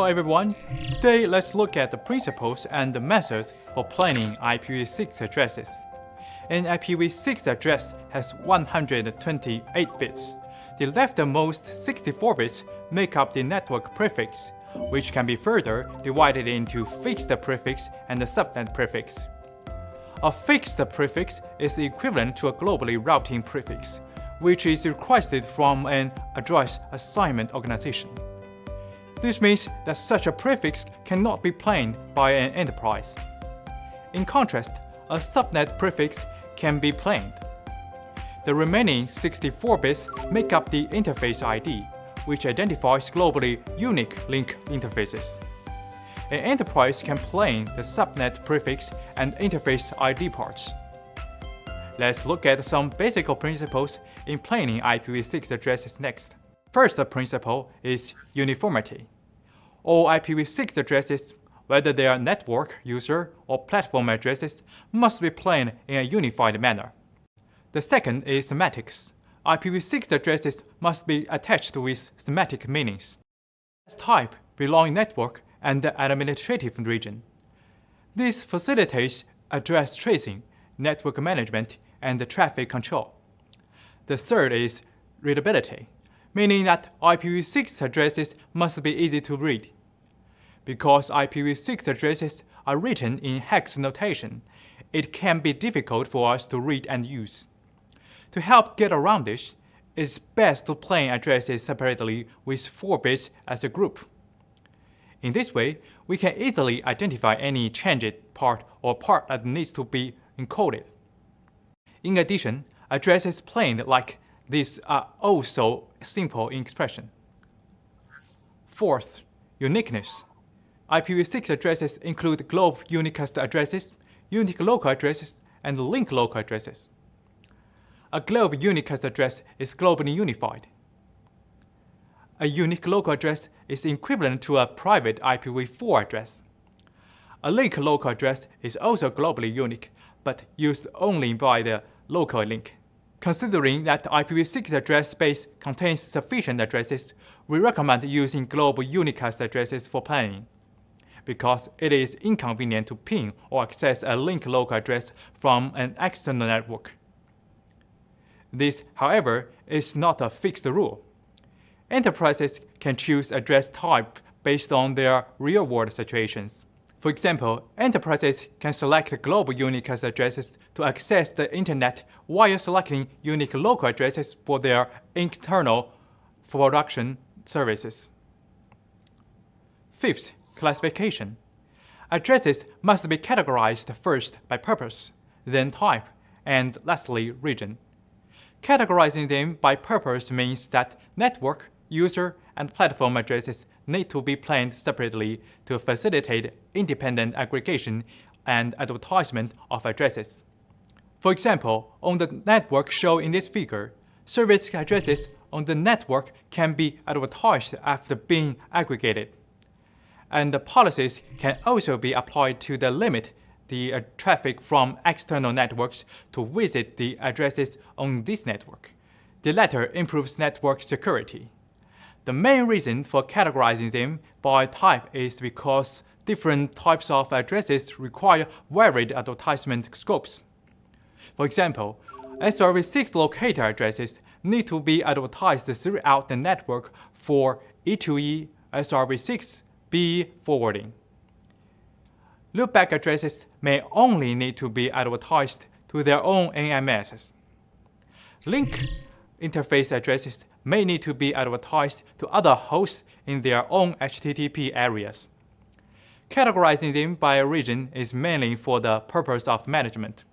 everyone, today let's look at the principles and the methods for planning IPv6 addresses. An IPv6 address has 128 bits. The leftmost 64 bits make up the network prefix, which can be further divided into fixed prefix and a subnet prefix. A fixed prefix is equivalent to a globally routing prefix, which is requested from an address assignment organization. This means that such a prefix cannot be planned by an enterprise. In contrast, a subnet prefix can be planned. The remaining 64 bits make up the interface ID, which identifies globally unique link interfaces. An enterprise can plan the subnet prefix and interface ID parts. Let's look at some basic principles in planning IPv6 addresses next. First principle is uniformity. All IPv6 addresses, whether they are network, user, or platform addresses, must be planned in a unified manner. The second is semantics. IPv6 addresses must be attached with semantic meanings. As type belong network and the administrative region. This facilitates address tracing, network management, and traffic control. The third is readability, meaning that IPv6 addresses must be easy to read. Because IPv6 addresses are written in hex notation, it can be difficult for us to read and use. To help get around this, it's best to plan addresses separately with 4 bits as a group. In this way, we can easily identify any changed part or part that needs to be encoded. In addition, addresses planned like this are also simple in expression. Fourth, uniqueness. IPv6 addresses include globe unicast addresses, unique local addresses, and link local addresses. A globe unicast address is globally unified. A unique local address is equivalent to a private IPv4 address. A link local address is also globally unique, but used only by the local link. Considering that the IPv6 address space contains sufficient addresses, we recommend using global unicast addresses for planning, because it is inconvenient to ping or access a link local address from an external network. This, however, is not a fixed rule. Enterprises can choose address type based on their real-world situations. For example, enterprises can select global unicast addresses to access the internet while selecting unique local addresses for their internal production services. Fifth, classification. Addresses must be categorized first by purpose, then type, and lastly region. Categorizing them by purpose means that network, user, and platform addresses need to be planned separately to facilitate independent aggregation and advertisement of addresses. For example, on the network shown in this figure, service addresses on the network can be advertised after being aggregated. And the policies can also be applied to limit the traffic from external networks to visit the addresses on this network. The latter improves network security. The main reason for categorizing them by type is because different types of addresses require varied advertisement scopes. For example, SRv6 locator addresses need to be advertised throughout the network for E2E SRv6 BE forwarding. Loopback addresses may only need to be advertised to their own NMSs. Link interface addresses may need to be advertised to other hosts in their own HTTP areas. Categorizing them by region is mainly for the purpose of management.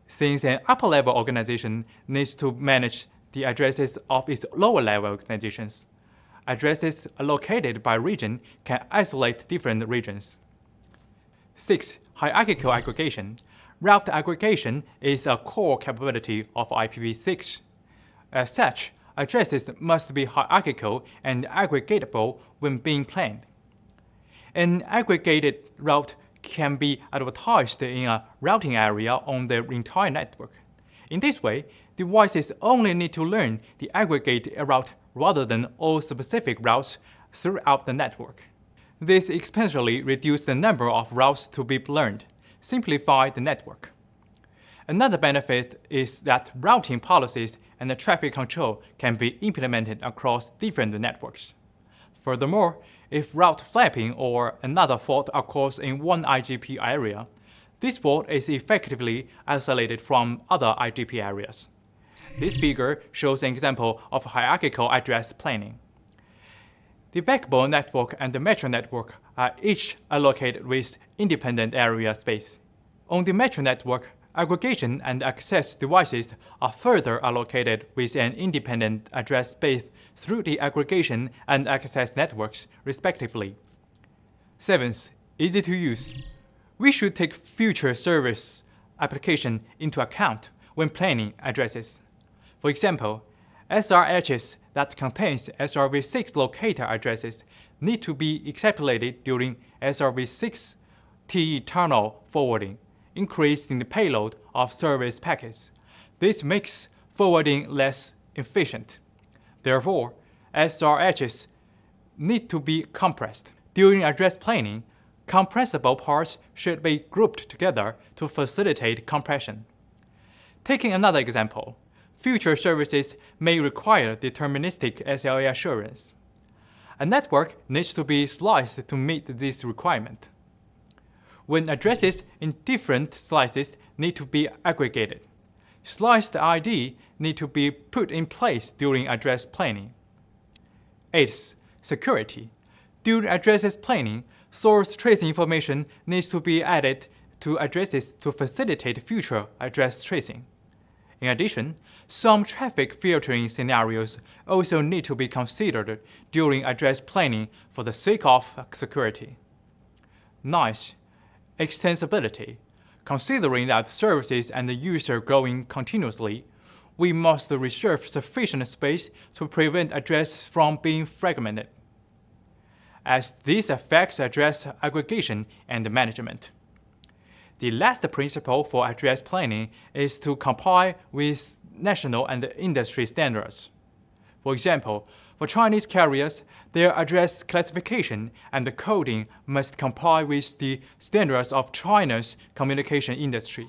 Since an upper-level organization needs to manage the addresses of its lower-level organizations, addresses allocated by region can isolate different regions. 6. Hierarchical aggregation. Route aggregation is a core capability of IPv6. As such, addresses must be hierarchical and aggregatable when being planned. An aggregated route can be advertised in a routing area on the entire network. In this way, devices only need to learn the aggregate route rather than all specific routes throughout the network. This exponentially reduces the number of routes to be learned, simplify the network. Another benefit is that routing policies and the traffic control can be implemented across different networks. Furthermore, if route flapping or another fault occurs in one IGP area, this fault is effectively isolated from other IGP areas. This figure shows an example of hierarchical address planning. The backbone network and the metro network are each allocated with independent area space. On the metro network, aggregation and access devices are further allocated with an independent address space through the aggregation and access networks, respectively. 7th, easy to use. We should take future service application into account when planning addresses. For example, SRHs that contains SRv6 locator addresses need to be extrapolated during SRv6 TE tunnel forwarding, increasing the payload of service packets. This makes forwarding less efficient. Therefore, SRHs need to be compressed. During address planning, compressible parts should be grouped together to facilitate compression. Taking another example, future services may require deterministic SLA assurance. A network needs to be sliced to meet this requirement. When addresses in different slices need to be aggregated, sliced ID need to be put in place during address planning. 8th, security. During addresses planning, source trace information needs to be added to addresses to facilitate future address tracing. In addition, some traffic filtering scenarios also need to be considered during address planning for the sake of security. 9th, extensibility. Considering that services and the user growing continuously, we must reserve sufficient space to prevent address from being fragmented, as this affects address aggregation and management. The last principle for address planning is to comply with national and industry standards. For example, for Chinese carriers, their address classification and coding must comply with the standards of China's communication industry.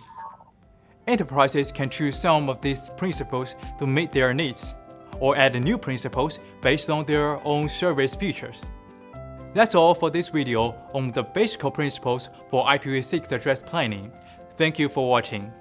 Enterprises can choose some of these principles to meet their needs, or add new principles based on their own service features. That's all for this video on the basic principles for IPv6 address planning. Thank you for watching.